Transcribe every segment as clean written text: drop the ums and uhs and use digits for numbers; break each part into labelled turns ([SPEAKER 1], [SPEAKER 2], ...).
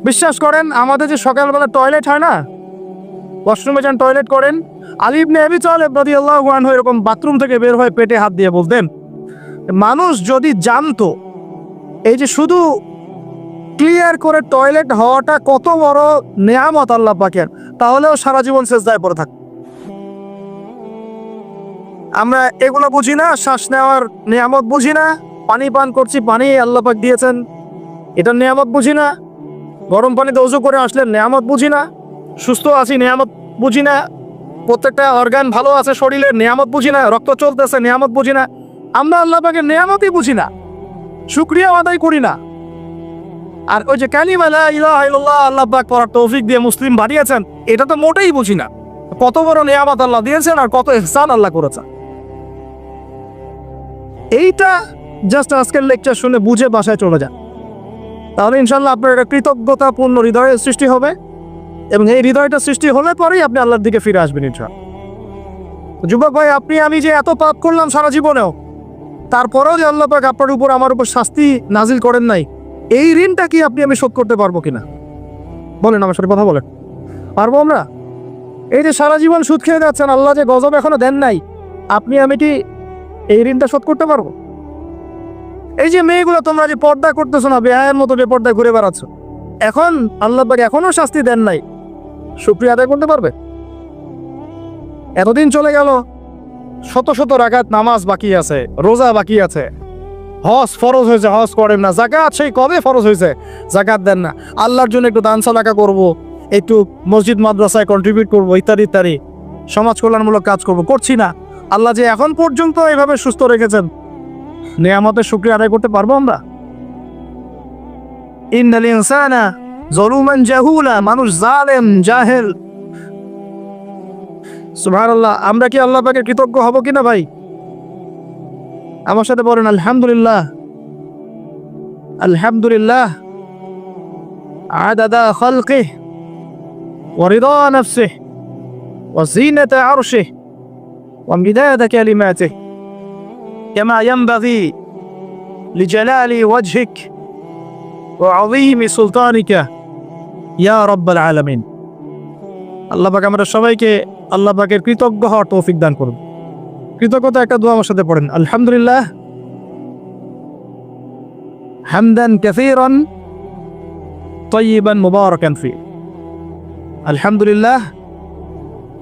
[SPEAKER 1] বিশ্বাস করেন আমাদের যে সকালবেলা টয়লেট হয় না, ওয়াশরুমে যান টয়লেট করেন, আলী ইবনে আবি তালেব রাদিয়াল্লাহু আনহু এরকম বাথরুম থেকে বের হয়ে পেটে হাত দিয়ে বলতেন, মানুষ যদি জানতো এই যে শুধু ক্লিয়ার করে টয়লেট হওয়াটা কত বড় নেয়ামত আল্লাহ পাকের, তাহলেও সারা জীবন সেজদায় পড়ে থাকতো। আমরা এগুলো বুঝি না, শ্বাস নেওয়ার নিয়ামত বুঝি না, পানি পান করছি, পানি আল্লাহ পাক দিয়েছেন, এটা নিয়ামত বুঝি না, গরম পানিতে ওযু করে আসলে নিয়ামত বুঝি না, সুস্থ আছি নিয়ামত বুঝি না, প্রত্যেকটা অর্গান ভালো আছে শরীরের নিয়ামত বুঝি না, রক্ত চলতেছে নিয়ামত বুঝি না। আমরা আল্লাহ পাকের নিয়ামতই বুঝি না, শুকরিয়া আদায় করি না। আর ওই যে কালিমা লা ইলাহা ইল্লাল্লাহ আল্লাহ পাক পড়ার তৌফিক দিয়ে মুসলিম বানিয়েছেন, এটা তো মোটেই বুঝি না। কত বড় নিয়ামত আল্লাহ দিয়েছেন আর কত ইহসান আল্লাহ করেছেন। এইটা জাস্ট আজকের লেকচার শুনে বুঝে বাসায় চলে যান, তাহলে ইনশাল্লাহ আপনার একটা কৃতজ্ঞতাপূর্ণ হৃদয়ের সৃষ্টি হবে, এবং এই হৃদয়টা সৃষ্টি হলে পরেই আপনি আল্লাহর দিকে ফিরে আসবেন ইনশাআল্লাহ। যুবক ভাই, আপনি আমি যে এত পাপ করলাম সারা জীবনেও, তারপরেও যে আল্লাহ পাক আপনার উপর আমার উপর শাস্তি নাজিল করেন নাই, এই ঋণটা কি আপনি আমি শোধ করতে পারবো কিনা? বলেন, আমার সাথে কথা বলেন, পারবো আমরা? এই যে সারা জীবন সুদ খেয়ে যাচ্ছেন, আল্লাহ যে গজব এখনো দেন নাই, আপনি আমি কি এই ঋণটা শোধ করতে পারবো? এই যে মেয়েগুলো তোমরা যে পর্দা করতেছো না, বেহায়ের মতো বেপর্দায় ঘুরে বেড়াচ্ছ, এখন আল্লাহ পাক এখনো শাস্তি দেন নাই, শুকরিয়া আদায় করতে পারবে? এতদিন চলে গেল, শত শত রাকাত নামাজ বাকি আছে, রোজা বাকি আছে, হজ ফরজ হয়েছে হজ করেন না, যাকাত সেই কবে ফরজ হয়েছে যাকাত দেন না, আল্লাহর জন্য একটু দান সাদাকা করব, একটু মসজিদ মাদ্রাসায় কন্ট্রিবিউট করব, ইত্যাদি ইত্যাদি সমাজ কল্যাণমূলক কাজ করব, করছি না। আল্লাহ যে এখন পর্যন্ত এইভাবে সুস্থ রেখেছেন, নিয়ামতের শুকরিয়া আদায় করতে পারবো আমরা? ইন্নাল ইনসানা যালুমান জাহুলা, মানুষ জালেম জাহেল। সুবহানাল্লাহ, আমরা কি আল্লাহ পাকের কৃতজ্ঞ হব কিনা ভাই? আমার সাথে বলেন আলহামদুলিল্লাহ। আলহামদুলিল্লাহ আদাদা খালকিহি ওয়া রিদা নাফসিহি ওয়া জিনাতা আরশিহি ওয়া মিদাদা কালিমাতিহি কামা ইয়ানবাগি লিজালালি ওয়াজহিক ওয়া আযীমি সুলতানিকা ইয়া রাব্বাল আলামিন। আল্লাহ পাক আমরা সবাইকে আল্লাহ পাকের কৃতজ্ঞ হওয়ার তৌফিক দান করুন। কৃতজ্ঞতা একটা দোয়া আমার সাথে পড়েন, আলহামদুলিল্লাহ হামদান কাসীরান তাইয়িবান মুবারাকান ফি, আলহামদুলিল্লাহ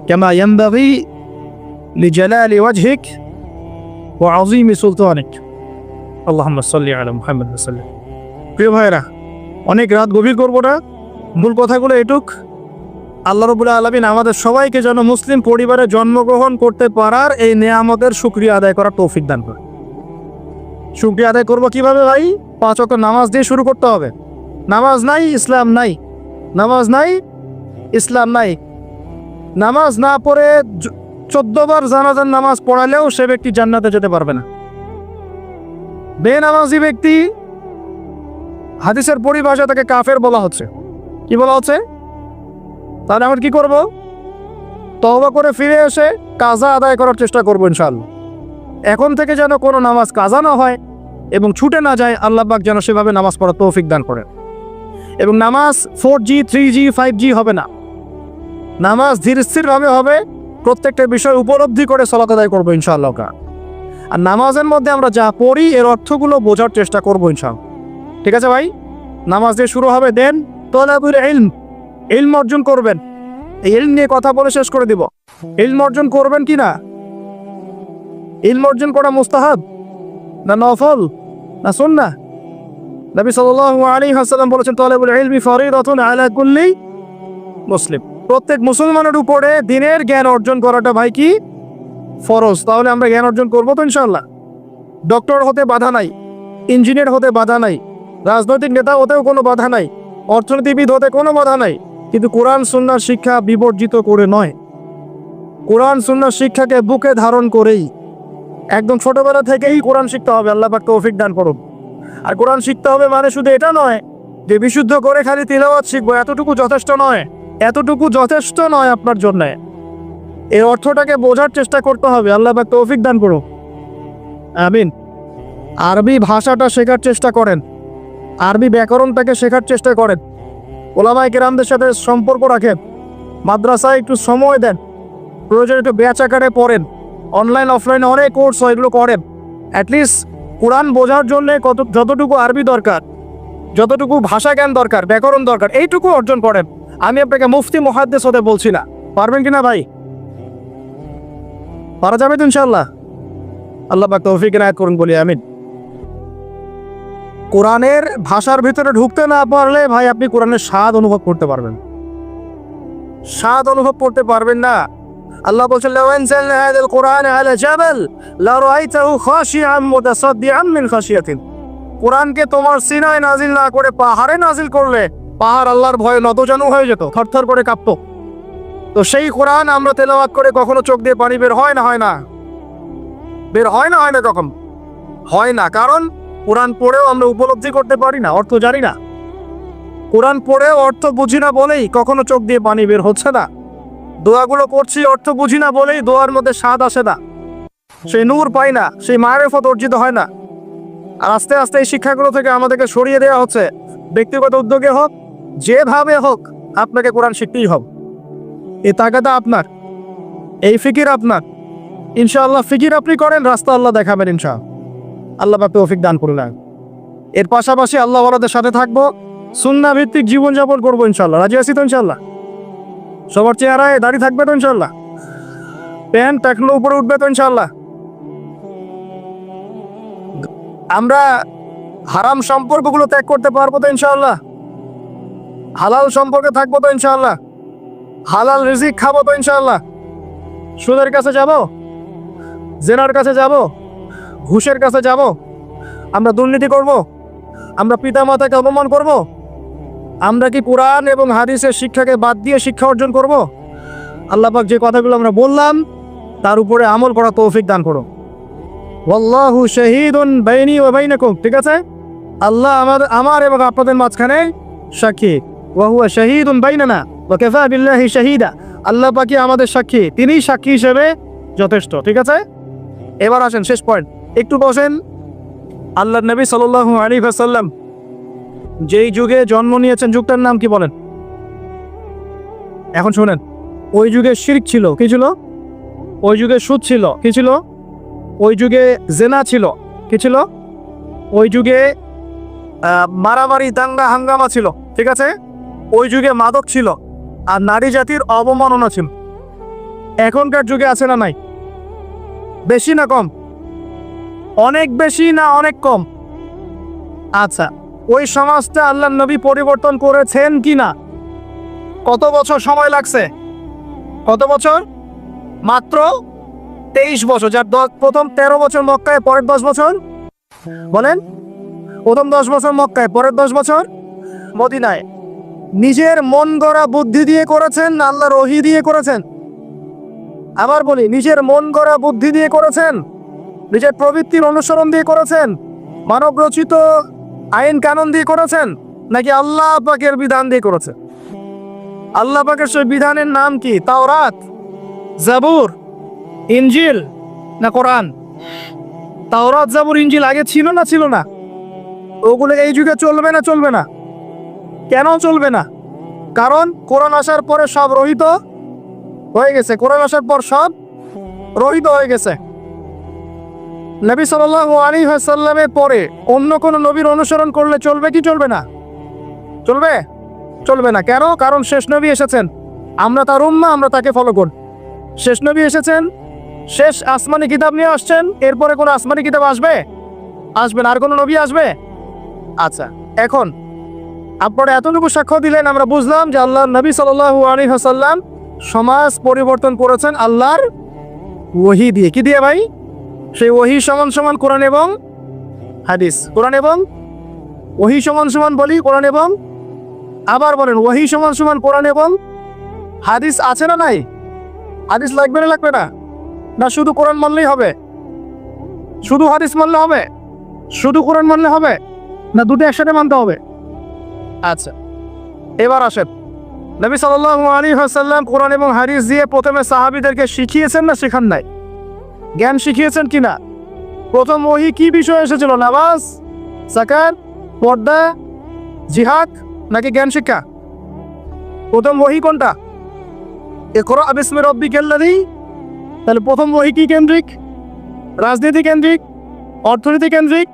[SPEAKER 1] কামা ইয়ানবাগি লিজালালি ওয়াজহিক ওয়া আযীমি সুলতানিক আল্লাহুম্মা সাল্লি আলা মুহাম্মাদ ওয়া সাল্লাম। প্রিয় ভাইরা, অনেক রাত গভীর করবো না, মূল কথাগুলো এটুক। আল্লাহ রাব্বুল আলামিন আমাদের সবাইকে যেন মুসলিম পরিবারে জন্মগ্রহণ করতে পারার এই নিয়ামতের শুকরিয়া আদায় করার তৌফিক দান করে। শুকরিয়া আদায় করবো কিভাবে ভাই? 5 ওয়াক্ত নামাজ দিয়ে শুরু করতে হবে। নামাজ নাই ইসলাম নাই, নামাজ নাই ইসলাম নাই। নামাজ না পড়ে 14 বার জানাজার নামাজ পড়ালেও সে ব্যক্তি জান্নাতে যেতে পারবে না। বেনামাজি ব্যক্তি, হাদিসের পরিভাষা তাকে কাফের বলা হচ্ছে। কি বলা হচ্ছে? তাহলে আমরা কি করব? তওবা করে ফিরে এসে কাজা আদায় করার চেষ্টা করবো ইনশাআল্লাহ। এখন থেকে যেন কোনো নামাজ কাজা না হয় এবং ছুটে না যায়, আল্লাহ পাক যেন সেভাবে নামাজ পড়ার তৌফিক দান করেন। এবং নামাজ 4G 3G 5G হবে না, নামাজ ধীর স্থিরভাবে হবে, প্রত্যেকটা বিষয় উপলব্ধি করে সালাত আদায় করবো ইনশাআল্লাহ। আর নামাজের মধ্যে আমরা যা পড়ি এর অর্থগুলো বোঝার চেষ্টা করবো ইনশাআল্লাহ। ঠিক আছে ভাই? নামাজ দিয়ে শুরু হবে, দেন তালাবুল ইলম, ইলম অর্জন করবেন। এই ইলম নিয়ে কথা বলে শেষ করে দিব। ইলম অর্জন করবেন কি না? ইলম অর্জন করা মুস্তাহাব না নফল না সুন্নাহ? নবী সাল্লাল্লাহু আলাইহি ওয়াসাল্লাম বলেছেন, তালাবুল ইলমি ফরিদাতুন আলা কুল্লি মুসলিম। প্রত্যেক মুসলমানের উপরে দ্বীনের জ্ঞান অর্জন করাটা ভাই কি? ফরজ। তাহলে আমরা জ্ঞান অর্জন করবো তো ইনশাআল্লাহ। ডক্টর হতে বাধা নাই, ইঞ্জিনিয়ার হতে বাধা নাই, রাজনৈতিক নেতা হতেও কোনো বাধা নাই, অর্থনীতিবিদ হতে কোনো বাধা নাই, কিন্তু কোরআন সুন্নাহর শিক্ষা বিবর্জিত করে নয়, কোরআন সুন্নাহর শিক্ষাকে বুকে ধারণ করেই একদম ছোটবেলা থেকেই কোরআন শিখতে হবে। আল্লাহ পাক তৌফিক দান করুন। আর কোরআন শিখতে হবে মানে শুধু এটা নয় যে বিশুদ্ধ করে খালি তিলাওয়াত শিখবো, এতটুকু যথেষ্ট নয়, এতটুকু যথেষ্ট নয় আপনার জন্য। এই অর্থটাকে বোঝার চেষ্টা করতে হবে। আল্লাহ পাক তৌফিক দান করুন, আমিন। আরবি ভাষাটা শেখার চেষ্টা করেন, আরবি ব্যাকরণটাকে শেখার চেষ্টা করেন, ওলামায়ে কেরামদের সাথে সম্পর্ক রাখেন, মাদ্রাসায় একটু সময় দেন, প্রয়োজন একটু ব্যাচ আকারে পড়েন, অনলাইন অফলাইনে অনেক কোর্স হয়, এগুলো করেন। অ্যাটলিস্ট কোরআন বোঝার জন্য যতটুকু আরবি দরকার, যতটুকু ভাষা জ্ঞান দরকার, ব্যাকরণ দরকার, এইটুকু অর্জন করেন। আমি আপনাকে মুফতি মুহাদ্দিস হতে বলছি না। পারবেন কিনা ভাই? পারা যাবে তো ইনশাআল্লাহ। আল্লাহ পাক তৌফিক এনায়েত করুন বলি আমিন। কোরআনের ভাষার ভিতরে ঢুকতে না পারলে ভাই আপনি কোরআনের স্বাদ অনুভব করতে পারবেন, স্বাদ অনুভব করতে পারবেন না। আল্লাহ বলছেন লাউ আনজালনা হাযাল কুরআনা আলা জাবাল লা রাআইতাহু খাশিআম মুতাসাদ্দিআম মিন খাশিয়াতিন। কোরআনকে তোমার সিনায় নাজিল না করে পাহাড়ে নাজিল করলে পাহাড় আল্লাহর ভয়ে নতজানু হয়ে যেত, থরথর করে কাঁপতো। তো সেই কোরআন আমরা তেলাওয়াত করে কখনো চোখ দিয়ে পানি বের হয় না? হয় না? বের হয় না? হয় না? কখন হয় না? কারণ কোরআন পড়েও আমরা উপলব্ধি করতে পারি না, অর্থ জানি না। কোরআন পড়েও অর্থ বুঝি না বলেই কখনো চোখ দিয়ে পানি বের হচ্ছে না। দোয়াগুলো করছি অর্থ বুঝি না বলেই দোয়ার মধ্যে স্বাদ আসে না, সেই নূর পাই না, সেই মারিফত অর্জিত হয় না। আর আস্তে আস্তে এই শিক্ষাগুলো থেকে আমাদেরকে সরিয়ে দেওয়া হচ্ছে। ব্যক্তিগত উদ্যোগে হোক, যেভাবে হোক, আপনাকে কোরআন শিখতেই হবে। এই তাগাদা আপনার, এই ফিকির আপনার। ইনশাআল্লাহ ফিকির আপনি করেন, রাস্তা আল্লাহ দেখাবেন ইনশাআল্লাহ। আল্লাহ পাক তৌফিক দান করুন। এর পাশাপাশি আল্লাহ ওয়ালাদের সাথে থাকবো, সুন্নাহ ভিত্তিক জীবনযাপন করবো ইনশাআল্লাহ। রাজি আছি তো ইনশাআল্লাহ? সবার চেহারায় দাড়ি থাকবে তো ইনশাআল্লাহ? প্যান্ট টাকলো উপরে উঠবে তো ইনশাআল্লাহ? আমরা হারাম সম্পর্কগুলো ত্যাগ করতে পারবো তো ইনশাআল্লাহ? হালাল সম্পর্কে থাকবো তো ইনশাআল্লাহ? হালাল রিজিক খাবো তো ইনশাআল্লাহ? সুদের কাছে যাব, জেনার কাছে যাব, ঘুষের কাছে যাব? আমরা দুর্নীতি করব? আমরা পিতামাতাকে অপমান করব? আমরা কি কোরআন এবং হাদিসের শিক্ষাকে বাদ দিয়ে শিক্ষা অর্জন করব? আল্লাহ পাক যে কথাগুলো আমরা বললাম তার উপরে আমল করা তৌফিক দান করো। ওয়াল্লাহু শাহীদুন বাইনি ওয়া বাইনাকুম। ঠিক আছে? আল্লাহ আমার এবং আপনাদের মাঝখানে সাক্ষী। ওয়া হুয়া শাহীদুন বাইনানা ওয়া কাফা বিল্লাহি শাহীদা। আল্লাহ পাকই আমাদের সাক্ষী, তিনিই সাক্ষী হিসেবে যথেষ্ট। ঠিক আছে? এবার আসেন শেষ পয়েন্ট, একটু বসেন। আল্লাহর নবী সাল্লাল্লাহু আলাইহি ওয়াসাল্লাম যেই যুগে জন্ম নিয়েছেন, যুগটার নাম কি বলেন? এখন শুনেন, ওই যুগে শিরক ছিল, কি ছিল? ওই যুগে সুদ ছিল, কি ছিল? ওই যুগে জেনা ছিল, কি ছিল? ওই যুগে মারামারি দাঙ্গা হাঙ্গামা ছিল। ঠিক আছে? ওই যুগে মাদক ছিল, আর নারী জাতির অবমাননা ছিল। এখনকার যুগে আছে না নাই? বেশি না কম? অনেক বেশি না অনেক কম? আচ্ছা, ওই সমাজটা আল্লাহর নবী পরিবর্তন করেছেন কি না? কত বছর সময় লাগছে? কত বছর? মাত্র 23 বছর। যার প্রথম 13 বছর মক্কায়, পরের 10 বছর বলেন, প্রথম 10 বছর মক্কায়, পরের 10 বছর মদিনায়। নিজের মন গড়া বুদ্ধি দিয়ে করেছেন না আল্লাহর ওহী দিয়ে করেছেন? আবার বলি, নিজের মন গড়া বুদ্ধি দিয়ে করেছেন, নিজের প্রবৃত্তির অনুসরণ দিয়ে করেছেন, মানব রচিত আইন কানুন দিয়ে করেছেন, নাকি আল্লাহ পাকের বিধান দিয়ে করেছেন? আল্লাহ পাকের সেই বিধানের নাম কি? তাওরাত, জাবুর, ইনজিল না কোরআন? তাওরাত, জাবুর, ইনজিল আগে ছিল না ছিল না? ওগুলো এই যুগে চলবে না চলবে না? কেন চলবে না? কারণ কোরআন আসার পরে সব রহিত হয়ে গেছে। কোরআন আসার পর সব রহিত হয়ে গেছে। নবী সাল্লাল্লাহু আলাইহি ওয়াসাল্লামের পরে অন্য কোন নবীর অনুসরণ করলে চলবে কি চলবে না? চলবে? চলবে না। কেন? কারণ শেষ নবী এসেছেন, আমরা তার উম্মাহ, আমরা তাকে ফলো করব। শেষ নবী এসেছেন, শেষ আসমানি কিতাব নিয়ে আসছেন, এরপরে কোন আসমানি কিতাব আসবে? আসবে না। আর কোন নবী আসবে? আচ্ছা, এখন আপনারা এতটুকু সাক্ষ্য দিলেন, আমরা বুঝলাম যে আল্লাহর নবী সাল্লাল্লাহু আলাইহি ওয়াসাল্লাম সমাজ পরিবর্তন করেছেন আল্লাহর ওহী দিয়ে। কি দিয়ে ভাই? সেই ওহী সমান সমান কোরআন এবং হাদিস। কোরআন এবং ওহী সমান সমান বলি কোরআন এবং, আবার বলেন ওহী সমান সমান কোরআন এবং হাদিস। আছে না নাই? হাদিস লাগবে না লাগবে না? না শুধু কোরআন মানলেই হবে? শুধু হাদিস মানলে হবে? শুধু কোরআন মানলে হবে? না দুটো একসাথে মানতে হবে? আচ্ছা, এবার আসেন, নবী সাল্লাল্লাহু আলাইহি ওয়াসাল্লাম কোরআন এবং হাদিস দিয়ে প্রথমে সাহাবীদেরকে শিখিয়েছেন না শেখান নাই? জ্ঞান শিখিয়েছেন কিনা? প্রথম ওহী কি বিষয় এসেছিল? নামাজ, যাকাত, পর্দা, জিহাদ নাকি জ্ঞান শিক্ষা? প্রথম ওহী কোনটা? ইকরা বিসমি রাব্বিকাল্লাযী। তাহলে প্রথম ওহী কি কেন্দ্রিক? রাজনীতি কেন্দ্রিক, অর্থনীতি কেন্দ্রিক,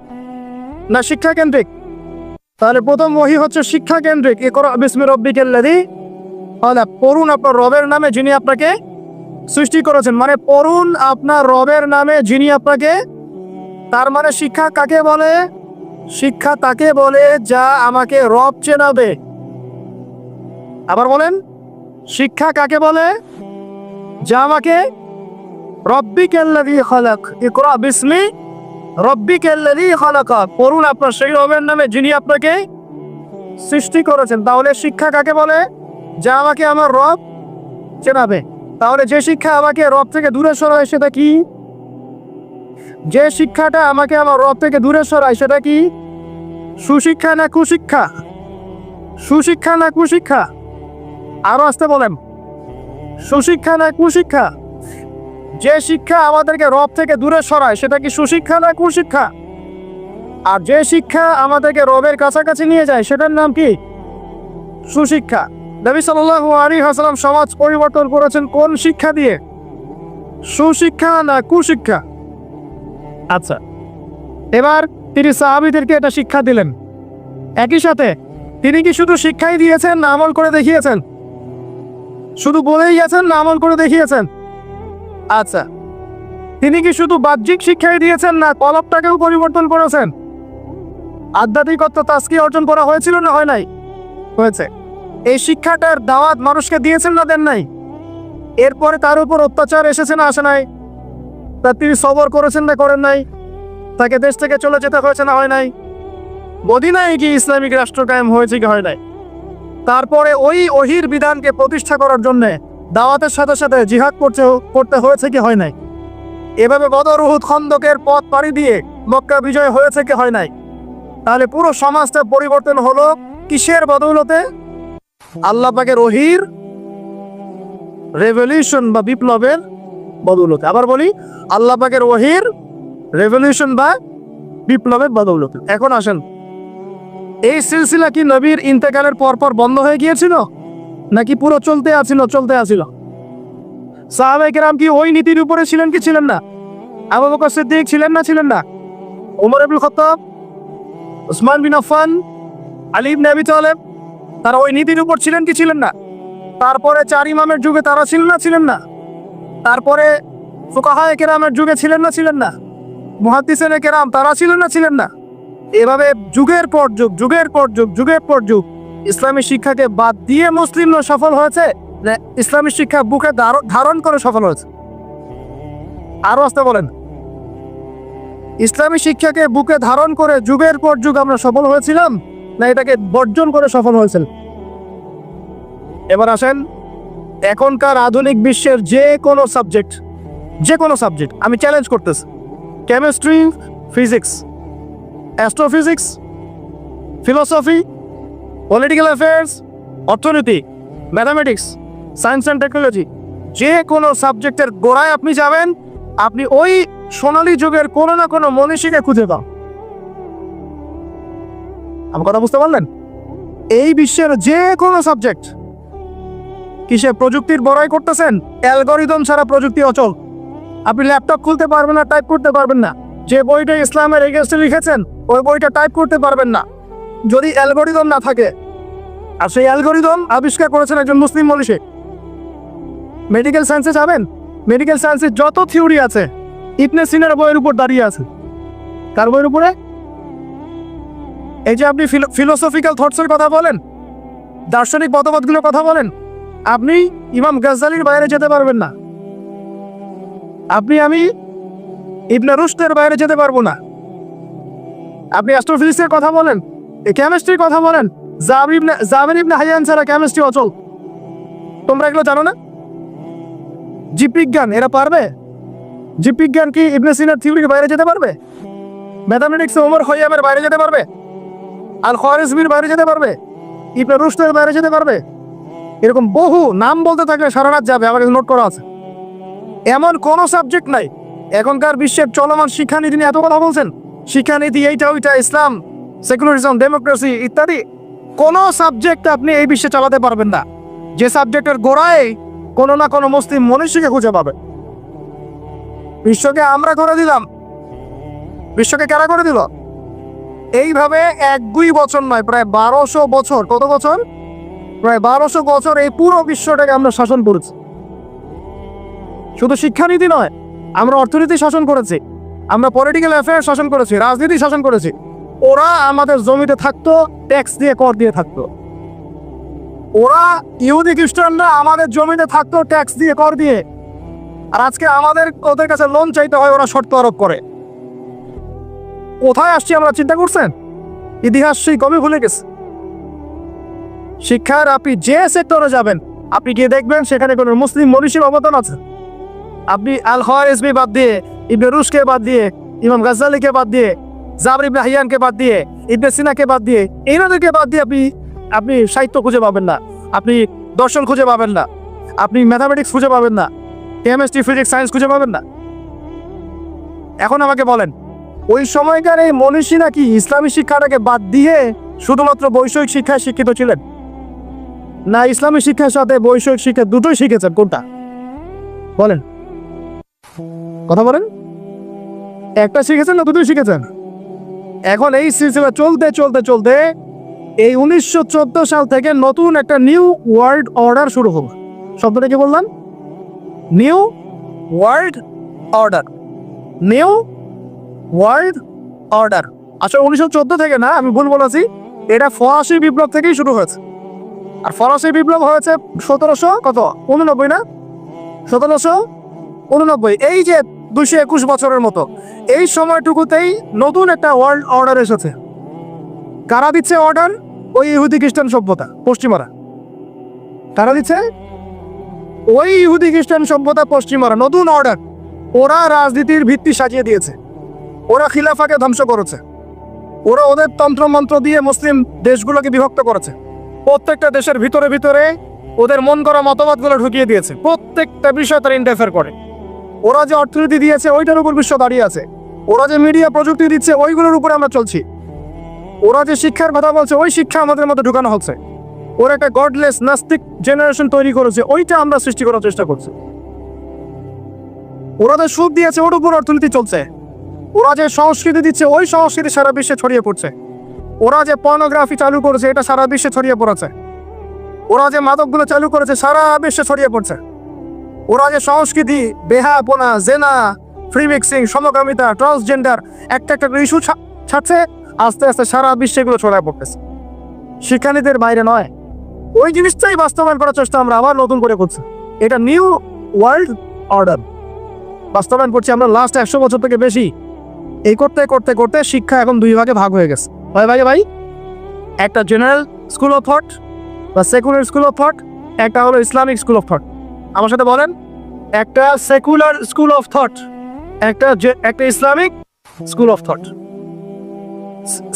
[SPEAKER 1] না শিক্ষা কেন্দ্রিক? তাহলে প্রথম ওহী হচ্ছে শিক্ষা কেন্দ্রিক। ইকরা বিসমি রাব্বিকাল্লাযী, পড়ুন আপনার রবের নামে যিনি আপনাকে সৃষ্টি করেছেন। মানে পড়ুন আপনার রবের নামে যিনি আপনাকে, তার মানে শিক্ষা কাকে বলে? শিক্ষা তাকে বলে যা আমাকে রব চেনাবে। আবার বলেন, শিক্ষা কাকে বলে? যা আমাকে রব্বিকাল্লাযী খালাক, ইকরা বিসমি রব্বিকাল্লাযী খালাক, পড়ুন আপনার সেই রবের নামে যিনি আপনাকে সৃষ্টি করেছেন। তাহলে শিক্ষা কাকে বলে? যা আমাকে আমার রব চেনাবে। তাহলে যে শিক্ষা আমাকে রব থেকে দূরে সরায় সেটা কি? যে শিক্ষাটা আমাকে আমার রব থেকে দূরে সরায় সেটা কি? সুশিক্ষা না কুশিক্ষা? সুশিক্ষা না কুশিক্ষা? আরো আসতে বলেন, সুশিক্ষা না কুশিক্ষা? যে শিক্ষা আমাদেরকে রব থেকে দূরে সরায় সেটা কি সুশিক্ষা না কুশিক্ষা? আর যে শিক্ষা আমাদেরকে রবের কাছাকাছি নিয়ে যায় সেটার নাম কি? সুশিক্ষা। নবী সাল্লাল্লাহু আলাইহি ওয়াসাল্লাম সমাজ পরিবর্তন করেছেন কোন শিক্ষা দিয়ে? সুশিক্ষা না কুশিক্ষা? আচ্ছা, এবার তিনি সাহাবীদেরকে এটা শিক্ষা দিলেন। একই সাথে তিনি কি শুধু শিক্ষাই দিয়েছেন না আমল করে দেখিয়েছেন? শুধু বলেই গেছেন না আমল করে দেখিয়েছেন? আচ্ছা, তিনি কি শুধু বাহ্যিক শিক্ষাই দিয়েছেন না কলবটাকেও পরিবর্তন করেছেন? আধ্যাত্মিকত্ব তাজকিয়া অর্জন করা হয়েছিল না হয় নাই? হয়েছে। এই শিক্ষাটার দাওয়াত মানুষকে দিয়েছেন না দেন নাই? এরপরে তার উপর অত্যাচার এসেছে না আসে নাই? তা তিনি সবর করেছেন না করেন নাই? তাকে দেশ থেকে চলে যেতে হয়েছে না হয় নাই? মদিনায় কি ইসলামিক রাষ্ট্র কায়েম হয়েছে কি হয় নাই? তারপরে ওই ওহির বিধানকে প্রতিষ্ঠা করার জন্য দাওয়াতের সাথে সাথে জিহাদ করতে হয়েছে কি হয় নাই? এভাবে বদর উহুদ খন্দকের পথ পাড়ি দিয়ে মক্কা বিজয় হয়েছে কি হয় নাই? তাহলে পুরো সমাজটা পরিবর্তন হলো কিসের বদৌলতে? আল্লাহ পাকের ওহির রেভলিউশন বা বিপ্লবের বদৌলতে। আবার বলি, আল্লাহ পাকের ওহির রেভলিউশন বা বিপ্লবের বদৌলতে। এখন আসেন, এই সিলসিলা কি নবীর ইন্তেকালের পরপর বন্ধ হয়ে গিয়েছিল নাকি পুরো চলতে আছিল? সাহাবায়ে কেরাম কি ওই নীতির উপরে ছিলেন কি ছিলেন না? আবু বকর সিদ্দিক ছিলেন না? ওমর ইবনে খাত্তাব, উসমান বিন আফফান, আলী ইবনে আবি তালেব, তারা ওই নীতির উপর ছিলেন কি ছিলেন না? তারপরে চার ইমামের যুগে তারা ছিলেন না? তারপরে ফুকাহায়ে কেরামের যুগে ছিলেন না? মুহাদ্দিসিনে কেরাম তারা ছিলেন না? এভাবে যুগের পর যুগ ইসলামী শিক্ষাকে বাদ দিয়ে মুসলিমরা সফল হয়েছে না ইসলামী শিক্ষা বুকে ধারণ করে সফল হয়েছে? আরো আসতে বলেন, ইসলামী শিক্ষাকে বুকে ধারণ করে যুগের পর যুগ আমরা সফল হয়েছিলাম না এটাকে বর্জন করে সফল হয়েছিল? এবার আসেন, এখনকার আধুনিক বিশ্বের যে কোনো সাবজেক্ট আমি চ্যালেঞ্জ করতেছি, chemistry, physics, astrophysics, philosophy, political affairs, অর্থনীতি, ম্যাথামেটিক্স, সায়েন্স অ্যান্ড টেকনোলজি, যে কোনো সাবজেক্টের গোড়ায় আপনি যাবেন, আপনি ওই সোনালী যুগের কোনো না কোনো মনীষীকে খুঁজে পান। আমার কথা বুঝতে পারলেন? এই বিশ্বের যে কোনো সাবজেক্ট কিসে প্রযুক্তির বড়াই করতেছেন? অ্যালগরিদম ছাড়া প্রযুক্তি অচল। আপনি ল্যাপটপ খুলতে পারবেন না, টাইপ করতে পারবেন না। যে বইটা ইসলামের এগেইনস্টে লিখেছেন ওই বইটা টাইপ করতে পারবেন না যদি অ্যালগরিদম না থাকে। আর সেই অ্যালগরিদম আবিষ্কার করেছেন একজন মুসলিম মনীষী। মেডিকেল সায়েন্সে যাবেন, মেডিকেল সায়েন্সের যত থিওরি আছে ইবনে সিনার বইয়ের উপর দাঁড়িয়ে আছে। কার বইয়ের উপরে? এই যে আপনি ফিলোসফিক্যাল থটসের কথা বলেন, দার্শনিক মতবাদগুলোর কথা বলেন, আপনি ইমাম গাজ্জালির বাইরে যেতে পারবেন না। আমি ইবনে রুশদের বাইরে যেতে পারবো না। আপনি অ্যাস্ট্রোফিজিক্সের কথা বলেন, কেমিস্ট্রির কথা বলেন, জাবের ইবনে হাইয়ান ছাড়া কেমিস্ট্রি অচল। তোমরা এগুলো জানো না? জীববিজ্ঞান এরা পারবে? জীববিজ্ঞান কি ইবনে সিনার থিওরির বাইরে যেতে পারবে? ম্যাথামেটিক্স ওমর খৈয়ামের বাইরে যেতে পারবে? আল খাওয়ারিজমির বাইরে যেতে পারবে? ইবনে রুশদের বাইরে যেতে পারবে? এরকম বহু নাম বলতে থাকলে সারা রাত যাবে, আমার কাছে নোট করা আছে। এমন কোনো সাবজেক্ট নাই। এখনকার বিশ্বের চলমান শিক্ষানীতি নিয়ে এত কথা বলছেন, শিক্ষানীতি এইটা ওইটা, ইসলাম, সেকুলারিজম, ডেমোক্রেসি ইত্যাদি, কোনো সাবজেক্ট আপনি এই বিশ্বে চালাতে পারবেন না যে সাবজেক্টের গোড়ায় কোনো না কোনো মুসলিম মনীষীকে খুঁজে পাবে। বিশ্বকে আমরা করে দিলাম, বিশ্বকে কারা করে দিল? এইভাবে 1-2 বছর নয়, প্রায় 1200 বছর। কত বছর? প্রায় 1200 বছর এই পুরো বিশ্বটাকে আমরা শাসন করেছি। শুধু শিক্ষানীতি নয়, আমরা অর্থনীতি শাসন করেছি, আমরা পলিটিক্যাল অ্যাফেয়ার শাসন করেছি, রাজনীতি শাসন করেছি। ওরা আমাদের জমিতে থাকতো, ট্যাক্স দিয়ে, কর দিয়ে থাকতো। ওরা ইহুদি খ্রিস্টানরা আমাদের জমিতে থাকতো ট্যাক্স দিয়ে, কর দিয়ে। আর আজকে আমাদের ওদের কাছে লোন চাইতে হয়, ওরা শর্ত আরোপ করে। কোথায় আসছি আমরা চিন্তা করছেন? ইতিহাস সেই কবে ভুলে গেছে? শিক্ষার আপনি যে সেক্টরে যাবেন, আপনি গিয়ে দেখবেন সেখানে কোনো মুসলিম মনীষীর অবদান আছে। আপনি আল খাওয়ারিজমি বাদ দিয়ে, ইবনে রুশদকে বাদ দিয়ে, ইমাম গাজ্জালিকে বাদ দিয়ে, জাবর ইবনে হাইয়ানকে বাদ দিয়ে, ইবনে সিনাকে বাদ দিয়ে, এনাদেরকে বাদ দিয়ে আপনি সাহিত্য খুঁজে পাবেন না, আপনি দর্শন খুঁজে পাবেন না, আপনি ম্যাথামেটিক্স খুঁজে পাবেন না, কেমিস্ট্রি, ফিজিক্স, সায়েন্স খুঁজে পাবেন না। এখন আমাকে বলেন, ওই সময়কার এই মনীষী নাকি ইসলামী শিক্ষাটাকে বাদ দিয়ে শুধুমাত্র বৈষয়িক শিক্ষায় শিক্ষিত ছিলেন? না, ইসলামী শিক্ষার সাথে বৈষয়িক শিক্ষা দুটোই শিখেছেন। কোনটা বলেন? কথা বলেন। একটা শিখেছেন না দুটোই শিখেছেন? এখন এই সিলসিলা চলতে চলতে চলতে এই 1914 সাল থেকে নতুন একটা নিউ ওয়ার্ল্ড অর্ডার শুরু হলো। শব্দটা কি বললাম? New world order. New world order. আসলে 1914 থেকে না, আমি ভুল বলেছি, এটা ফরাসি বিপ্লব থেকেই শুরু হয়েছে। আর ফরাসি বিপ্লব হয়েছে 1789 না, 1789। এই যে 221 বছরের মতো এই সময়টুকুতেই নতুন একটা ওয়ার্ল্ড অর্ডার এসেছে। কারা দিচ্ছে অর্ডার? ওই ইহুদি খ্রিস্টান সভ্যতা, পশ্চিমারা। কারা দিচ্ছে? ওই ইহুদি খ্রিস্টান সভ্যতা, পশ্চিমারা। নতুন অর্ডার। ওরা রাজনীতির ভিত্তি সাজিয়ে দিয়েছে, ওরা খিলাফাকে ধ্বংস করেছে, ওরা ওদের তন্ত্রমন্ত্র দিয়ে মুসলিম দেশগুলোকে বিভক্ত করেছে। প্রত্যেকটা দেশের ভিতরে ভিতরে ওদের মন করা মতবাদগুলো ঢুকিয়ে দিয়েছে। প্রত্যেকটা বিষয় তারা ইন্টারফেয়ার করে। ওরা যে অর্থনীতি দিয়েছে ওইটার উপর বিশ্ব দাঁড়িয়ে আছে। ওরা যে মিডিয়া প্রযুক্তি দিচ্ছে ওইগুলোর উপরে আমরা চলছি। ওরা যে শিক্ষার কথা বলছে ওই শিক্ষা আমাদের মধ্যে ঢুকানো হচ্ছে। ওরা একটা গডলেস নাস্তিক জেনারেশন তৈরি করেছে, ওইটা আমরা সৃষ্টি করার চেষ্টা করছি। ওরা যে সুখ দিয়েছে ওর উপর অর্থনীতি চলছে। ওরা যে সংস্কৃতি দিচ্ছে ওই সংস্কৃতি সারা বিশ্বে ছড়িয়ে পড়ছে। ওরা যে পর্নোগ্রাফি চালু করেছে এটা সারা বিশ্বে ছড়িয়ে পড়েছে। ওরা যে মাদকগুলো চালু করেছে সারা বিশ্বে ছড়িয়ে পড়ছে। ওরা যে সংস্কৃতি, বেহাপনা, জেনা, ফ্রি মিক্সিং, সমকামিতা, ট্রান্সজেন্ডার, একটা একটা ইস্যু ছাড়ছে, আস্তে আস্তে সারা বিশ্বে এগুলো ছড়ায় পড়তেছে। শিক্ষানীতির বাইরে নয়, ওই জিনিসটাই বাস্তবায়ন করার চেষ্টা আমরা আবার নতুন করে করছি। এটা নিউ ওয়ার্ল্ড অর্ডার বাস্তবায়ন করছি আমরা লাস্ট 100 বছর থেকে বেশি। এই করতে করতে করতে শিক্ষা এখন 2 ভাগে ভাগ হয়ে গেছে। ভাই, একটা জেনারেল স্কুল অফ থট বা সেকুলার স্কুল অফ থট, একটা হলো ইসলামিক স্কুল অফ থট। আমার সাথে বলেন, একটা সেকুলার স্কুল অফ থট, একটা Islamic school of thought.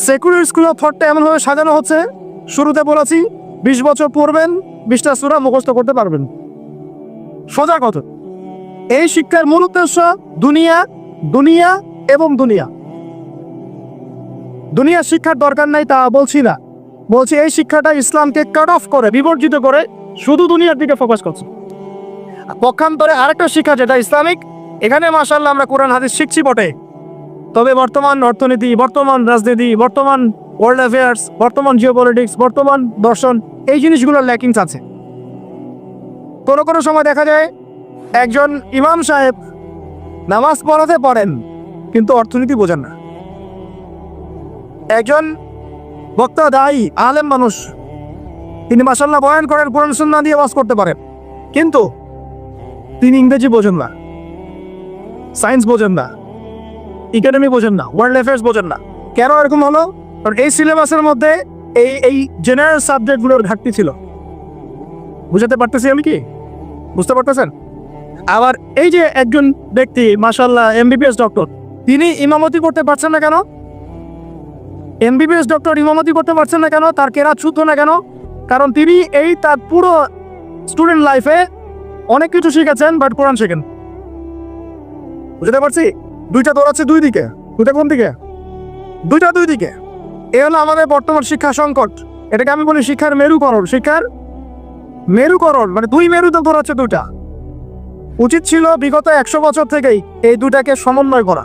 [SPEAKER 1] Secular school of থটটা এমনভাবে সাজানো হচ্ছে, শুরুতে বলেছি 20 বছর পড়বেন, 20টা সূরা মুখস্থ করতে পারবেন। সোজা কথা, এই শিক্ষার মূল উদ্দেশ্য দুনিয়া, দুনিয়া এবং দুনিয়া। দুনিয়া শিক্ষার দরকার নাই তা বলছি না, বলছি এই শিক্ষাটা ইসলামকে কাট অফ করে, বিবর্জিত করে শুধু দুনিয়ার দিকে ফোকাস করছে। পক্ষান্তরে আরেকটা শিক্ষা যেটা ইসলামিক, এখানে মাশাআল্লাহ আমরা কোরআন হাদিস শিখছি বটে, তবে বর্তমান অর্থনীতি, বর্তমান রাজনীতি, বর্তমান ওয়ার্ল্ড অ্যাফেয়ার্স, বর্তমান জিওপলিটিক্স, বর্তমান দর্শন, এই জিনিসগুলোর ল্যাকিংস আছে। কোনো সময় দেখা যায় একজন ইমাম সাহেব নামাজ পড়াতে পারেন কিন্তু অর্থনীতি বোঝেন না। একজন বক্তা, দায়ী, আলেম মানুষ, তিনি মাশাআল্লাহ বয়ান করেন, কোরআন সুন্নাহ দিয়ে ওয়াজ করতে পারেন, কিন্তু তিনি ইংরেজি বোঝেন না, সায়েন্স বোঝেন না, ইকোনমি বোঝেন না, ওয়ার্ল্ড অ্যাফেয়ার্স বোঝেন না। কেন এরকম হলো? কারণ এই সিলেবাসের মধ্যে এই জেনারেল সাবজেক্টগুলোর ঘাটতি ছিল। বুঝাতে পারতেছি আমি কি? বুঝতে পারতেছেন? আবার এই যে একজন ব্যক্তি মাশাআল্লাহ এমবিবিএস ডক্টর, তিনি ইমামতি করতে পারছেন না কেন? এমবিবিএস ডক্টর ইমামতি করতে পারছেন না কেন? তার কেরাত শুদ্ধ না কেন? কারণ তিনি তার পুরো স্টুডেন্ট লাইফে অনেক কিছু শিখেছেন, বাট কোরআন শেখেন। বুঝতে পারছি? দুইটা দৌড়াচ্ছে দুই দিকে। দুইটা কোন দিকে? দুইটা দুই দিকে। এ হলো আমাদের বর্তমান শিক্ষা সংকট। এটাকে আমি বলি শিক্ষার মেরুকরণ। শিক্ষার মেরুকরণ মানে দুই মেরুতে ধরাচ্ছে দুটা। উচিত ছিল বিগত 100 বছর থেকেই এই দুটাকে সমন্বয় করা।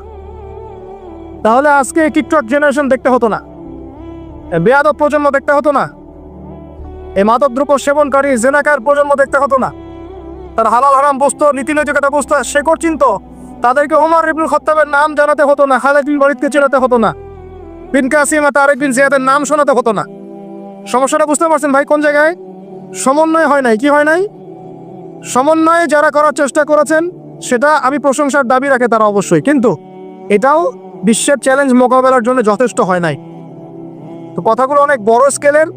[SPEAKER 1] তাহলে আজকে টিকটক জেনারেশন দেখতে হতো না, বেয়াদব প্রজন্ম দেখতে হতো না, এই মাদকদ্রব্য সেবনকারী জেনাকার প্রজন্ম দেখতে হতো না। তার হালাল হারাম বুঝতো, নীতি নৈতিকতা বুঝতো, শেকড় চিনতো। তাদেরকে ওমর ইবনুল খাত্তাবের নাম জানাতে হতো না, খালিদ বিন ওয়ালিদকে চেনাতে হতো না, বিন কাসিম আর তারেক বিন জিয়াদের নাম শোনাতে হতো না। সমস্যাটা বুঝতে পারছেন ভাই কোন জায়গায়? সমন্বয় হয় নাই। কি হয় নাই? সমন্বয়ে যারা করার চেষ্টা করেছেন সেটা আমি প্রশংসার দাবি রাখে তারা অবশ্যই, কিন্তু এটাও বিশ্বের চ্যালেঞ্জ মোকাবেলার জন্য যথেষ্ট হয় নাই। তো কথাগুলো অনেক বড় স্কেলের,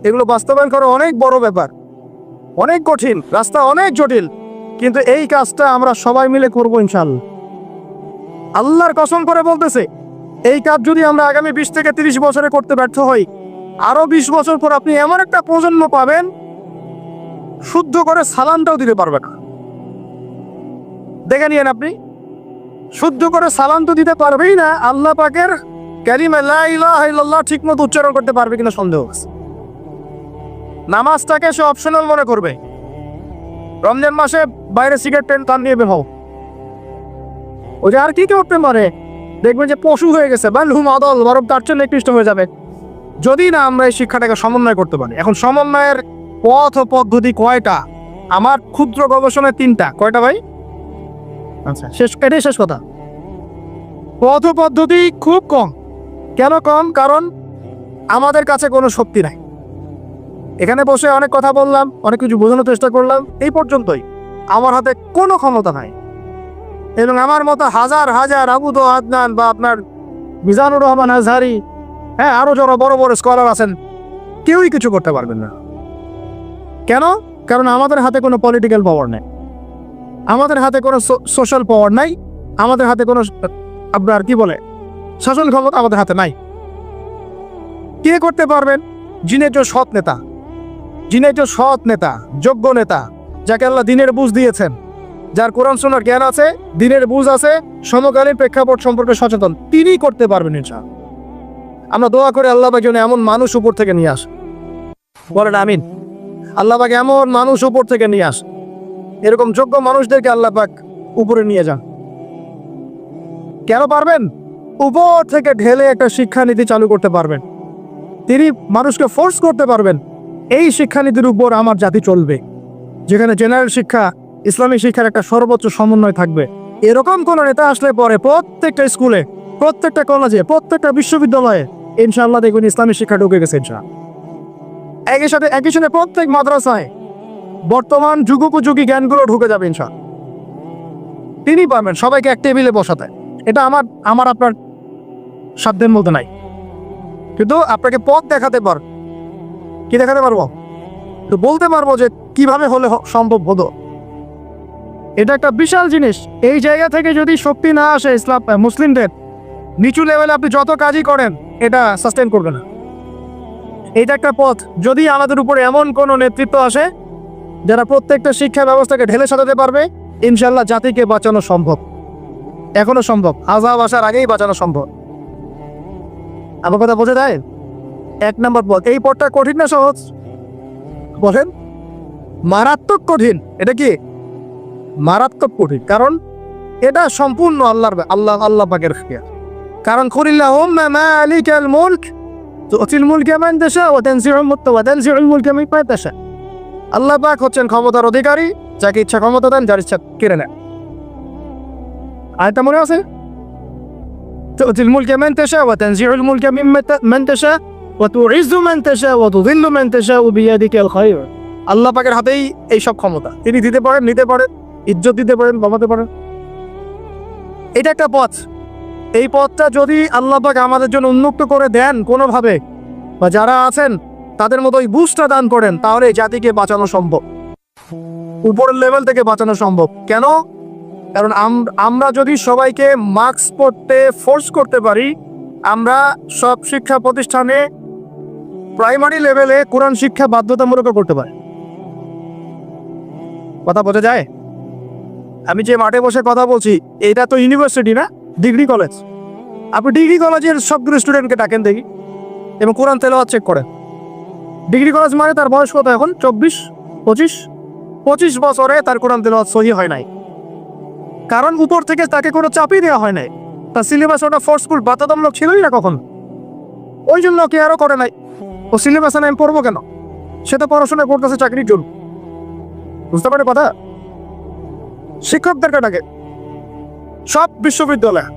[SPEAKER 1] এগুলো বাস্তবায়ন করা অনেক বড় ব্যাপার, অনেক কঠিন, রাস্তা অনেক জটিল, কিন্তু এই কাজটা আমরা সবাই মিলে করবো ইনশাআল্লাহ। আল্লাহর কসম করে বলতেছে, এই কাজ যদি আমরা আগামী 20 থেকে 30 বছরে করতে ব্যর্থ হই, আরো 20 বছর পর আপনি এমন একটা প্রজন্ম পাবেন শুদ্ধ করে সালামটাও দিতে পারবে না। দেখে নিয়েন আপনি, শুদ্ধ করে সালাম তো দিতে পারবেই না, আল্লাহ পাকের কালিমা লা ইলাহা ইল্লাল্লাহ ঠিকমতো উচ্চারণ করতে পারবে কিনা সন্দেহ আছে। নামাজটাকে সে অপশনাল মনে করবে। রমজান মাসে বাইরে সিগারেট টান নিয়ে বের হও, ওই যে আর কি করতে পারে, দেখবেন যে পশু হয়ে গেছে, বা লুম আদল বরং তার জন্য নিকৃষ্ট হয়ে যাবে, যদি না আমরা এই শিক্ষাটাকে সমন্বয় করতে পারি। এখন সমন্বয়ের পথ ও পদ্ধতি কয়টা? আমার ক্ষুদ্র গবেষণায় 3টা। কয়টা ভাই? আচ্ছা, এটাই শেষ কথা। পথ ও পদ্ধতি খুব কম। কেন কম? কারণ আমাদের কাছে কোনো শক্তি নাই। এখানে বসে অনেক কথা বললাম, অনেক কিছু বোঝানোর চেষ্টা করলাম, এই পর্যন্তই। আমার হাতে কোনো ক্ষমতা নাই, এবং আমার মতো হাজার হাজার আবুদ আদনান বা আপনার মিজানুর রহমান আজহারি, হ্যাঁ, আরো যারা বড় বড় স্কলার আছেন, কেউই কিছু করতে পারবেন না। কেন? কারণ আমাদের হাতে কোনো পলিটিক্যাল পাওয়ার নেই, আমাদের হাতে কোনো সোশ্যাল পাওয়ার নাই, আমাদের হাতে কোনো আপনার কি বলে শাসন ক্ষমতা আমাদের হাতে নাই। কে করতে পারবেন? যিনি একজন সৎ নেতা, যিনি একজন সৎ নেতা, যোগ্য নেতা, যাকে আল্লাহ দিনের বুঝ দিয়েছেন, যার কোরআন সুন্নাহর জ্ঞান আছে, দিনের বুঝ আছে, সমকালীন প্রেক্ষাপট সম্পর্কে সচেতন, তিনিই করতে পারবেন ইনশাআল্লাহ। আমরা দোয়া করে আল্লাহ পাক যেন এমন মানুষ উপর থেকে নিয়ে আসে, বলেন আমিন। আল্লাহ পাক এমন মানুষ উপর থেকে নিয়ে আসে, এরকম যোগ্য মানুষদেরকে আল্লাহ পাক উপরে নিয়ে যান। কেন পারবেন? উপর থেকে ঢেলে একটা শিক্ষানীতি চালু করতে পারবেন, তিনি মানুষকে ফোর্স করতে পারবেন এই শিক্ষানীতির উপর আমার জাতি চলবে, যেখানে জেনারেল শিক্ষা, ইসলামিক শিক্ষার একটা সর্বোচ্চ সমন্বয় থাকবে। এরকম কোন নেতা আসলে পরে প্রত্যেকটা স্কুলে, প্রত্যেকটা কলেজে, প্রত্যেকটা বিশ্ববিদ্যালয়ে ইনশাআল্লাহ দেখবেন ইসলামিক শিক্ষা ঢুকে গেছে ইনশাআল্লাহ। একই সাথে প্রত্যেক মাদ্রাসায় বর্তমান যুগোপযোগী জ্ঞানগুলো ঢুকে যাবে ইনশাআল্লাহ। তিনি পারবেন সবাইকে এক টেবিলে বসাতে। এটা আমার আপনার সাধ্যের মধ্যে নাই, কিন্তু আপনাকে পথ দেখাতে পার। কি দেখাতে পারবো? তো বলতে পারবো যে কিভাবে হলে সম্ভব হতো। এটা একটা বিশাল জিনিস। এই জায়গা থেকে যদি শক্তি না আসে ইসলাম মুসলিমদের, নিচু লেভেলে আপনি যত কাজই করেন এটা সাস্টেন করবে না। এটা একটা পথ। যদি আমাদের উপরে এমন কোনো নেতৃত্ব আসে যারা প্রত্যেকটা শিক্ষা ব্যবস্থাকে ঢেলে সাজাতে পারবে, ইনশাল্লাহ জাতিকে বাঁচানো সম্ভব, এখনো সম্ভব, আযাব আসার আগেই বাঁচানো সম্ভব। আমার কথা বোঝা যায়? 1 নম্বর পথ। এই পথটা কঠিন না সহজ? বলেন। মারাত্মক কঠিন। এটা কি? মারাত্মক কঠিন, কারণ এটা সম্পূর্ণ আল্লাহ পাকের ইখতিয়ার। কারণ কুলিল্লাহুম্মা মালিকাল মুলক তুতিল মুলকা মান তাশা ওয়া তানজিউল মুলকা মিম্মান তাশা। আল্লাহ পাক হচ্ছেন ক্ষমতার অধিকারী, যাকে ইচ্ছা ক্ষমতা দেন, যার ইচ্ছা কেড়ে নেন। আয়াতটা মনে আছে? তুতিল মুলকা মান তাশা ওয়া তানজিউল মুলকা মিম্মান তাশা ওয়া তুইজ্জু মান তাশা ওয়া তুযিল্লু মান তাশা বিয়াদিকাল খায়র। আল্লাহ পাকের হাতেই এই সব ক্ষমতা। তিনি দিতে পারেন, নিতে পারেন, ইজ্জত দিতে পারেন, কমাতে পারেন। এটা একটা পথ। এই পথটা যদি আল্লাহ পাক আমাদের জন্য উন্মুক্ত করে দেন কোনোভাবে, বা যারা আছেন তাদের মতো ওই বুঝটা দান করেন, তাহলে এই জাতিকে বাঁচানো সম্ভব, উপরের লেভেল থেকে বাঁচানো সম্ভব। কেন? কারণ আমরা যদি সবাইকে মাস্ক পরতে ফোর্স করতে পারি, আমরা সব শিক্ষা প্রতিষ্ঠানে প্রাইমারি লেভেলে কোরআন শিক্ষা বাধ্যতামূলক করতে পারি। কথা বোঝা যায়? আমি যে মাঠে বসে কথা বলছি, এটা তো ইউনিভার্সিটি না, ডিগ্রি কলেজ। আপনি ডিগ্রি কলেজের সবগুলো স্টুডেন্টকে ডাকেন দেখি এবং কোরআন তেলাওয়াত চেক করেন। ডিগ্রি কলেজ মানে তার বয়স কত এখন? 25 বছরে তার কোরআন তেলাওয়াত সহি হয় নাই, কারণ উপর থেকে তাকে কোনো চাপই দেওয়া হয় নাই। তার সিলেবাস ওটা ফোর্সফুল বাধ্যতামূলক ছিলই না কখন, ওই জন্য কে আরও করে নাই। ও সিলেবাসে আমি পড়বো কেন? সে তো পড়াশোনা করতেছে চাকরির জন্য। বুঝতে পারে কথা? শিক্ষকদেরকে ডাকে সব বিশ্ববিদ্যালয়ে,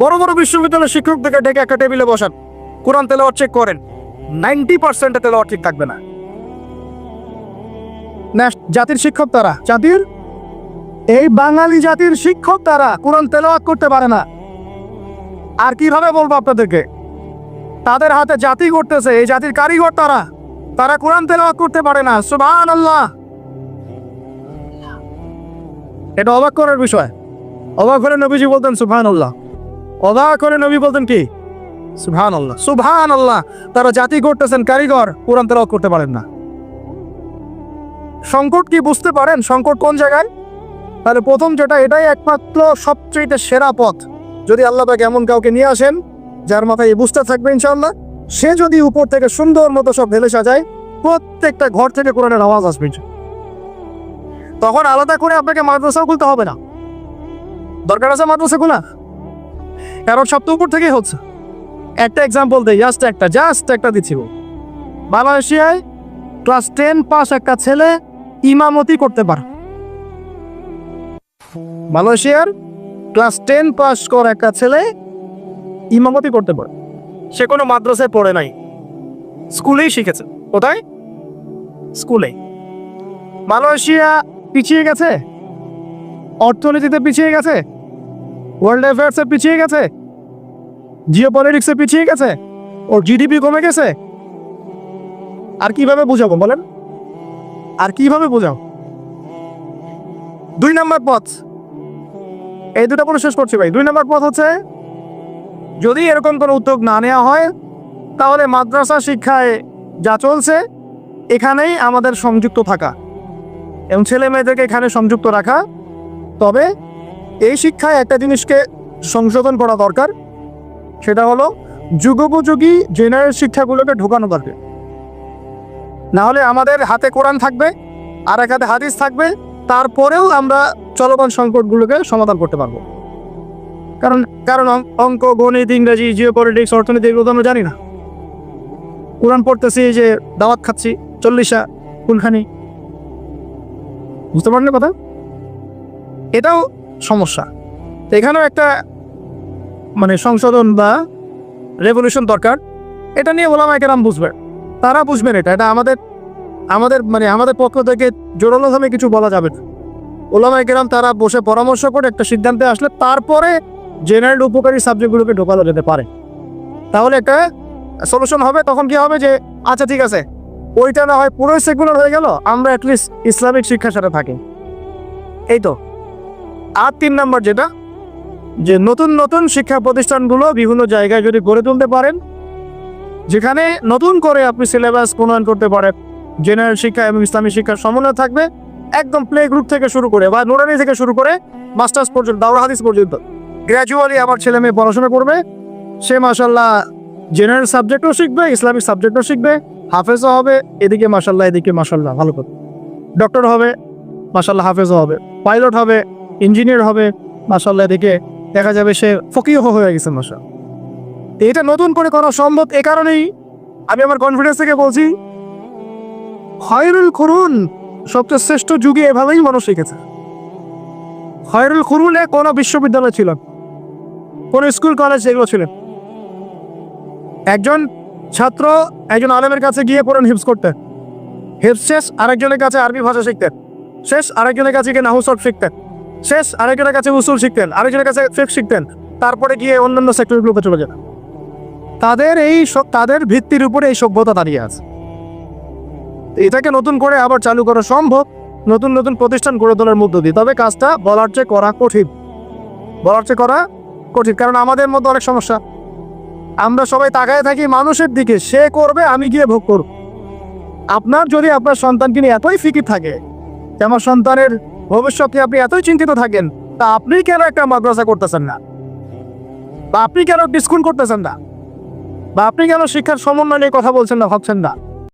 [SPEAKER 1] বড় বড় বিশ্ববিদ্যালয়ের শিক্ষকদেরকে ডেকে একটা টেবিলে বসান, কোরআন তেলাওয়াত চেক করেন, 90% তেলাওয়াত ঠিক থাকবে না। জাতির শিক্ষক তারা, জাতির এই বাঙালি জাতির শিক্ষক তারা কোরআন তেলাওয়াত করতে পারে না। আর কিভাবে বলবো আপনাদেরকে? তাদের হাতে জাতি করতেছে, এই জাতির কারিগর তারা, তারা কোরআন তেলাওয়াত করতে পারে না। সুবহানাল্লাহ, এটা অবাক করার বিষয়। অবাক হলে নবীজি বলতেন সুবহানাল্লাহ, অবাক করে নবী বলতেন কি? সুবহানাল্লাহ, সুবহানাল্লাহ। তারা জাতি করতেছেন, কারিগর, কোরআন তেলাওয়াত করতে পারেন না। সংকট কি বুঝতে পারেন? সংকট কোন জায়গায়? তাহলে প্রথম যেটা, এটাই একমাত্র সবচেয়ে সেরা পথ। যদি আল্লাহ পাক এমন কাউকে নিয়ে আসেন যার মাথায় বুঝতে থাকবে ইনশাআল্লাহ, সে যদি উপর থেকে সুন্দর মতো সব ঢেলে সাজায়, প্রত্যেকটা ঘর থেকে কোরআনের আওয়াজ আসবে। তখন আলাদা করে আপনাকে মাদ্রাসাও খুলতে হবে না, দরকার আছে মাদ্রাসা খোলা, কারণ সব তো উপর থেকেই হচ্ছে। একটা এক্সাম্পল দেই, জাস্ট একটা দিচ্ছি। মালয়েশিয়ায় ক্লাস 10 পাস একটা ছেলে ইমামতি করতে পারে। মালয়েশিয়ার ক্লাস 10 পাস করা একটা ছেলে ইমামতি করতে পারে। সে কোনো মাদ্রাসায় পড়ে নাই, স্কুলেই শিখেছে। কোথায়? স্কুলে। মালয়েশিয়া পিছিয়ে গেছে, অর্থনীতিতে পিছিয়ে গেছে, ওয়ার্ল্ড অ্যাফেয়ার্সে পিছিয়ে গেছে, জিওপলিটিক্সে পিছিয়ে গেছে, ওর জিডিপি কমে গেছে। আর কিভাবে বুঝাবো বলেন? আর কিভাবে বোঝাও? 2 নম্বর পথ, এই দুটো পরে শেষ করছি ভাই। 2 নম্বর পথ হচ্ছে, যদি এরকম কোনো উদ্যোগ না নেওয়া হয়, তাহলে মাদ্রাসা শিক্ষায় যা চলছে এখানেই আমাদের সংযুক্ত থাকা এবং ছেলে মেয়েদেরকে এখানে সংযুক্ত রাখা। তবে এই শিক্ষায় একটা জিনিসকে সংশোধন করা দরকার, সেটা হলো যুগোপযোগী জেনারেল শিক্ষাগুলোকে ঢোকানো দরকার। না হলে আমাদের হাতে কোরআন থাকবে আর এক হাতে হাদিস থাকবে, তারপরেও আমরা চলমান সংকটগুলোকে সমাধান করতে পারবো। কারণ অঙ্ক, গণিত, ইংরেজি, জিওপলিটিক্স, অর্থনীতি এগুলো তো আমরা জানি না। কোরআন পড়তেছি যে দাওয়াত খাচ্ছি, 40 কোনখানি, বুঝতে পারেন কথা? এটাও সমস্যা। এখানেও একটা সংশোধন বা রেভলিউশন দরকার। এটা নিয়ে ওলামায়ে কেরাম বুঝবে, তারা বুঝবেন। এটা আমাদের পক্ষ থেকে জোরালোভাবে কিছু বলা যাবে না। ওলামায়ে কেরাম তারা বসে পরামর্শ করে একটা সিদ্ধান্তে আসলে তারপরে জেনারেল উপকারী সাবজেক্টগুলোকে ঢোকানো যেতে পারে, তাহলে একটা সলিউশন হবে। তখন কি হবে যে আচ্ছা ঠিক আছে, ওইটা না হয় পুরোই সেকুলার হয়ে গেল, আমরা অ্যাটলিস্ট ইসলামিক শিক্ষার সাথে থাকি। এই তো। আর 3 নম্বর যেটা, যে নতুন নতুন শিক্ষা প্রতিষ্ঠানগুলো বিভিন্ন জায়গায় যদি গড়ে তুলতে পারেন, যেখানে নতুন করে আপনি সিলেবাস প্রণয়ন করতে পারেন, জেনারেল শিক্ষা এবং ইসলামী শিক্ষার সমন্বয় থাকবে, একদম প্লে গ্রুপ থেকে শুরু করে বা নুরানি থেকে শুরু করে মাস্টার্স পর্যন্ত, দাওরা হাদিস পর্যন্ত গ্র্যাজুয়ালি আমার ছেলে মেয়ে পড়াশোনা করবে। সে মাশাল্লাহ জেনারেল সাবজেক্টও শিখবে, ইসলামিক সাবজেক্টও শিখবে, হাফেজও হবে, এদিকে মাশাল্লাহ ভালো করে ডক্টর হবে, মাশাল্লাহ হাফেজও হবে, পাইলট হবে, ইঞ্জিনিয়ার হবে, মাশাল্লাহ এদিকে দেখা যাবে সে ফকিহ হয়ে গেছে মাশাল্লাহ। এটা নতুন করে করা সম্ভব। এ কারণেই আমি আমার কনফিডেন্স থেকে বলছি, খায়রুল কুরুন, সবচেয়ে শ্রেষ্ঠ যুগে এভাবেই মানুষ শিখেছে। খায়রুল কুরুনে কোনো বিশ্ববিদ্যালয় ছিল, কোন স্কুল কলেজ এগুলো ছিলেন। একজন ছাত্র একজন আলেমের কাছে গিয়ে কোরআন হিফজ করতেন, হিফজ শেষ আরেকজনের কাছে আরবি ভাষা শিখতেন, শেষ আরেকজনের কাছে গিয়ে নাহু সরফ শিখতেন, শেষ আরেকজনের কাছে উসুল শিখতেন, আরেকজনের কাছে ফিকহ শিখতেন, তারপরে গিয়ে অন্যান্য সেক্টরগুলোতে চলে যেতেন। তাদের ভিত্তির উপরে এই সভ্যতা দাঁড়িয়ে আছে। এটাকে নতুন করে আবার চালু করা সম্ভব নতুন নতুন প্রতিষ্ঠান গড়ে তোলার মধ্য দিয়ে। তবে কাজটা বলার চেয়ে করা কঠিন, কারণ আমাদের মধ্যে অনেক সমস্যা। আমরা সবাই তাকায় থাকি মানুষের দিকে, সে করবে আমি গিয়ে ভোগ করব। আপনার যদি আপনার সন্তানকে নিয়ে এতই ফিকির থাকে, আমার সন্তানের ভবিষ্যতে আপনি এতই চিন্তিত থাকেন, তা আপনি কেন একটা মাদ্রাসা করতেছেন না, বা আপনি কেন স্কুল করতেছেন না, বা আপনি কেন শিক্ষার সমন্বয় নিয়ে কথা বলছেন না, ভাবছেন না?